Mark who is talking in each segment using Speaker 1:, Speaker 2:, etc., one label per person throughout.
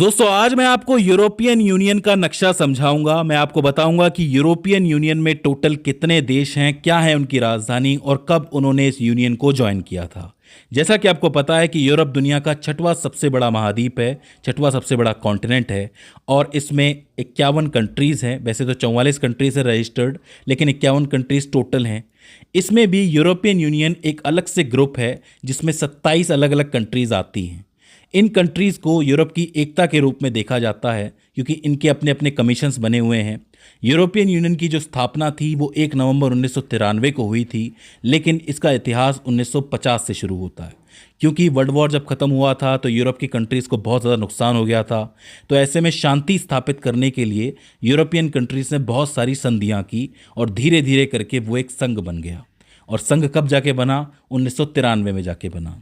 Speaker 1: दोस्तों आज मैं आपको यूरोपियन यूनियन का नक्शा समझाऊंगा। मैं आपको बताऊंगा कि यूरोपियन यूनियन में टोटल कितने देश हैं, क्या है उनकी राजधानी और कब उन्होंने इस यूनियन को ज्वाइन किया था। जैसा कि आपको पता है कि यूरोप दुनिया का छठवां सबसे बड़ा महाद्वीप है, छठवां सबसे बड़ा कॉन्टिनेंट है और इसमें 51 कंट्रीज़ हैं। वैसे तो 44 कंट्रीज़ है रजिस्टर्ड, लेकिन 51 कंट्रीज़ टोटल हैं। इसमें भी यूरोपियन यूनियन एक अलग से ग्रुप है जिसमें 27 अलग अलग कंट्रीज़ आती हैं। इन कंट्रीज़ को यूरोप की एकता के रूप में देखा जाता है क्योंकि इनके अपने अपने कमीशंस बने हुए हैं। यूरोपियन यूनियन की जो स्थापना थी वो 1 नवंबर 1993 को हुई थी, लेकिन इसका इतिहास 1950 से शुरू होता है क्योंकि वर्ल्ड वॉर जब ख़त्म हुआ था तो यूरोप की कंट्रीज़ को बहुत ज़्यादा नुकसान हो गया था। तो ऐसे में शांति स्थापित करने के लिए यूरोपियन कंट्रीज़ ने बहुत सारी संधियाँ की और धीरे धीरे करके वो एक संघ बन गया। और संघ कब जाके बना? 1993 में जाके बना।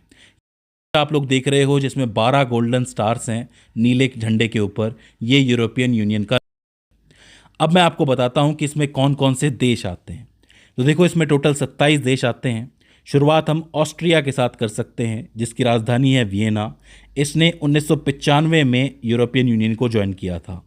Speaker 1: आप लोग देख रहे हो जिसमें 12 गोल्डन स्टार्स हैं नीले झंडे के ऊपर, ये यूरोपियन यूनियन का। अब मैं आपको बताता हूं कि इसमें कौन कौन से देश आते हैं। तो देखो इसमें टोटल 27 देश आते हैं। शुरुआत हम ऑस्ट्रिया के साथ कर सकते हैं जिसकी राजधानी है वियना। इसने 1995 में यूरोपियन यूनियन को ज्वाइन किया था।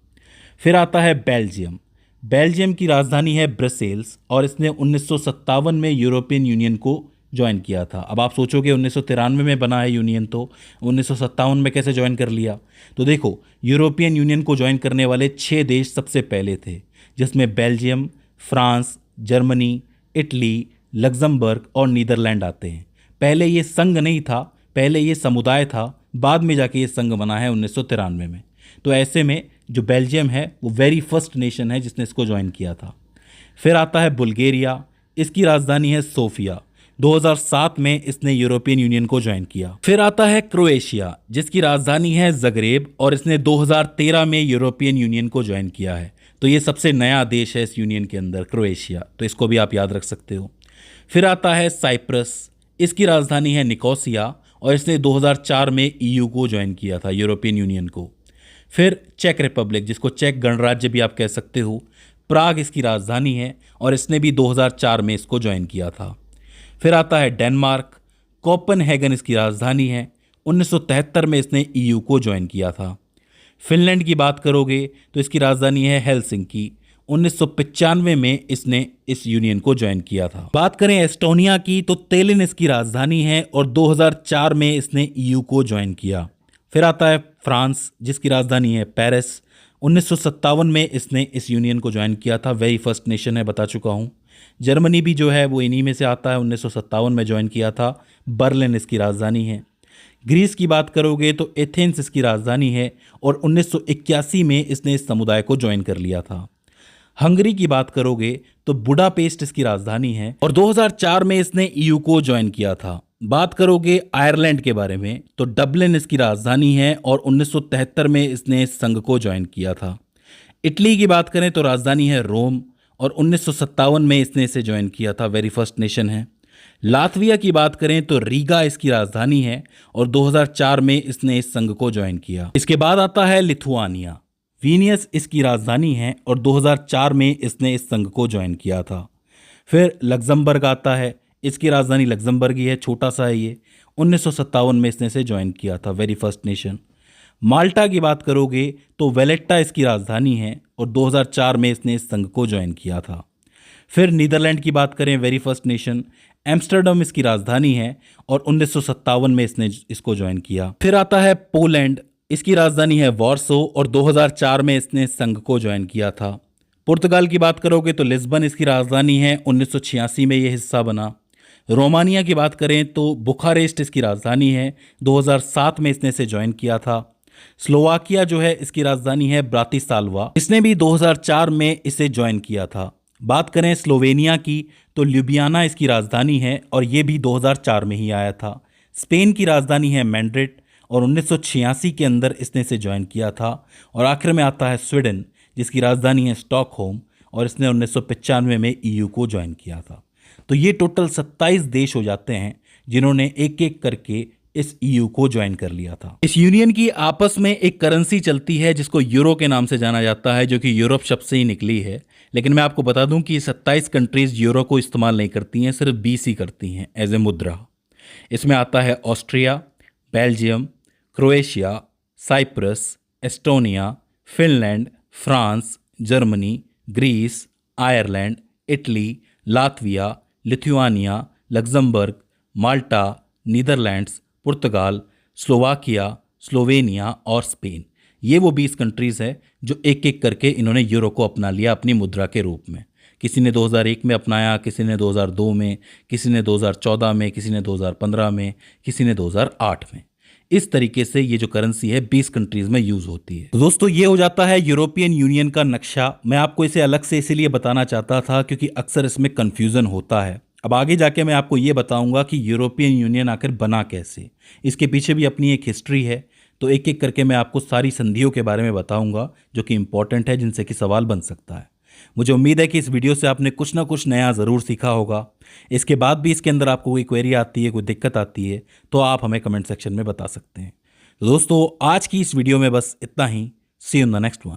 Speaker 1: फिर आता है बेल्जियम। बेल्जियम की राजधानी है ब्रसेल्स और इसने 1957 में यूरोपियन यूनियन को ज्वाइन किया था। अब आप सोचोगे 1993 में बना है यूनियन तो 1957 में कैसे ज्वाइन कर लिया? तो देखो यूरोपियन यूनियन को ज्वाइन करने वाले 6 देश सबसे पहले थे, जिसमें Belgium, France, Germany, Italy, Luxembourg और नीदरलैंड आते हैं। पहले ये संघ नहीं था, पहले ये समुदाय था, बाद में जाके ये संघ बना है 1993 में। तो ऐसे में जो बेल्जियम है वो वेरी फर्स्ट नेशन है जिसने इसको ज्वाइन किया था। फिर आता है बुल्गारिया। इसकी राजधानी है सोफिया। 2007 में इसने यूरोपियन यूनियन को ज्वाइन किया। फिर आता है क्रोएशिया जिसकी राजधानी है ज़ग्रेब और इसने 2013 में यूरोपियन यूनियन को ज्वाइन किया है। तो ये सबसे नया देश है इस यूनियन के अंदर, क्रोएशिया। तो इसको भी आप याद रख सकते हो। फिर आता है साइप्रस। इसकी राजधानी है निकोसिया और इसने 2004 में ईयू को ज्वाइन किया था, यूरोपियन यूनियन को। फिर चेक रिपब्लिक, जिसको चेक गणराज्य भी आप कह सकते हो, प्राग इसकी राजधानी है और इसने भी 2004 में इसको ज्वाइन किया था। फिर आता है डेनमार्क। कोपेनहेगन इसकी राजधानी है। 1973 में इसने ईयू को ज्वाइन किया था। फिनलैंड की बात करोगे तो इसकी राजधानी है हेलसिंकी। 1995 में इसने इस यूनियन को ज्वाइन किया था। बात करें एस्टोनिया की तो तेलिन इसकी राजधानी है और 2004 में इसने ईयू को ज्वाइन किया। फिर आता है फ्रांस जिसकी राजधानी है पेरिस। 1957 में इसने इस यूनियन को ज्वाइन किया था, वेरी फर्स्ट नेशन है, बता चुका हूँ। जर्मनी भी जो है वो इन्हीं में से आता है, 1957 में ज्वाइन किया था। बर्लिन इसकी राजधानी है। ग्रीस की बात करोगे तो एथेंस इसकी राजधानी है और 1981 में इसने इस समुदाय को ज्वाइन कर लिया था। हंगरी की बात करोगे तो बुडापेस्ट इसकी राजधानी है और 2004 में इसने ईयू को ज्वाइन किया था। बात करोगे आयरलैंड के बारे में तो डबलिन इसकी राजधानी है और 1973 में इसने इस संघ को ज्वाइन किया था। इटली की बात करें तो राजधानी है रोम और 1957 में इसने इसे ज्वाइन किया था, वेरी फर्स्ट नेशन है। लातविया की बात करें तो रीगा इसकी राजधानी है और 2004 में इसने इस संघ को ज्वाइन किया। इसके बाद आता है लिथुआनिया। वीनियस इसकी राजधानी है और 2004 में इसने इस संघ को ज्वाइन किया था। फिर लग्जमबर्ग आता है। इसकी राजधानी लग्जमबर्ग ही है, छोटा सा है ये। 1957 में इसने इसे ज्वाइन किया था, वेरी फर्स्ट नेशन। माल्टा की बात करोगे तो वेलेट्टा इसकी राजधानी है और 2004 में इसने इस संघ को ज्वाइन किया था। फिर नीदरलैंड की बात करें, वेरी फर्स्ट नेशन, एम्स्टर्डम इसकी राजधानी है और 1957 में इसने इसको ज्वाइन किया। फिर आता है पोलैंड। इसकी राजधानी है वॉर्सो और 2004 में इसने इस संघ को ज्वाइन किया था। पुर्तगाल की बात करोगे तो लिस्बन इसकी राजधानी है, 1986 में ये हिस्सा बना। रोमानिया की बात करें तो बुखारेस्ट इसकी राजधानी है, 2007 में इसने इसे ज्वाइन किया था। स्लोवाकिया जो है इसकी राजधानी है ब्रातिस्लावा, इसने भी 2004 में इसे ज्वाइन किया था। बात करें स्लोवेनिया की तो ल्यूबियाना इसकी राजधानी है और ये भी 2004 में ही आया था। स्पेन की राजधानी है मैड्रिड और 1986 के अंदर इसने इसे ज्वाइन किया था। और आखिर में आता है स्वीडन जिसकी राजधानी है स्टॉकहोम और इसने 1995 में ईयू को ज्वाइन किया था। तो ये टोटल 27 देश हो जाते हैं जिन्होंने एक एक करके इस ईयू को ज्वाइन कर लिया था। इस यूनियन की आपस में एक करेंसी चलती है जिसको यूरो के नाम से जाना जाता है, जो कि यूरोप शब्द से ही निकली है। लेकिन मैं आपको बता दूं कि 27 कंट्रीज यूरो को इस्तेमाल नहीं करती हैं, सिर्फ 20 ही करती हैं एज ए मुद्रा। इसमें आता है Austria, Belgium, Croatia, Cyprus, Estonia, Finland, France, Germany, Greece, Ireland, Italy, Latvia, Lithuania, Luxembourg, Malta, Netherlands, पुर्तगाल, स्लोवाकिया, स्लोवेनिया और स्पेन। ये वो 20 कंट्रीज़ है जो एक एक करके इन्होंने यूरो को अपना लिया अपनी मुद्रा के रूप में। किसी ने 2001 में अपनाया, किसी ने 2002 में, किसी ने 2014 में, किसी ने 2015 में, किसी ने 2008 में। इस तरीके से ये जो करेंसी है 20 कंट्रीज़ में यूज़ होती है। तो दोस्तों ये हो जाता है यूरोपियन यूनियन का नक्शा। मैं आपको इसे अलग से इसीलिए बताना चाहता था क्योंकि अक्सर इसमें कन्फ्यूज़न होता है। अब आगे जाके मैं आपको ये बताऊंगा कि यूरोपियन यूनियन आखिर बना कैसे, इसके पीछे भी अपनी एक हिस्ट्री है। तो एक एक करके मैं आपको सारी संधियों के बारे में बताऊंगा जो कि इंपॉर्टेंट है, जिनसे कि सवाल बन सकता है। मुझे उम्मीद है कि इस वीडियो से आपने कुछ ना कुछ नया ज़रूर सीखा होगा। इसके बाद भी इसके अंदर आपको कोई क्वेरी आती है, कोई दिक्कत आती है, तो आप हमें कमेंट सेक्शन में बता सकते हैं। तो दोस्तों आज की इस वीडियो में बस इतना ही। See you in the next one.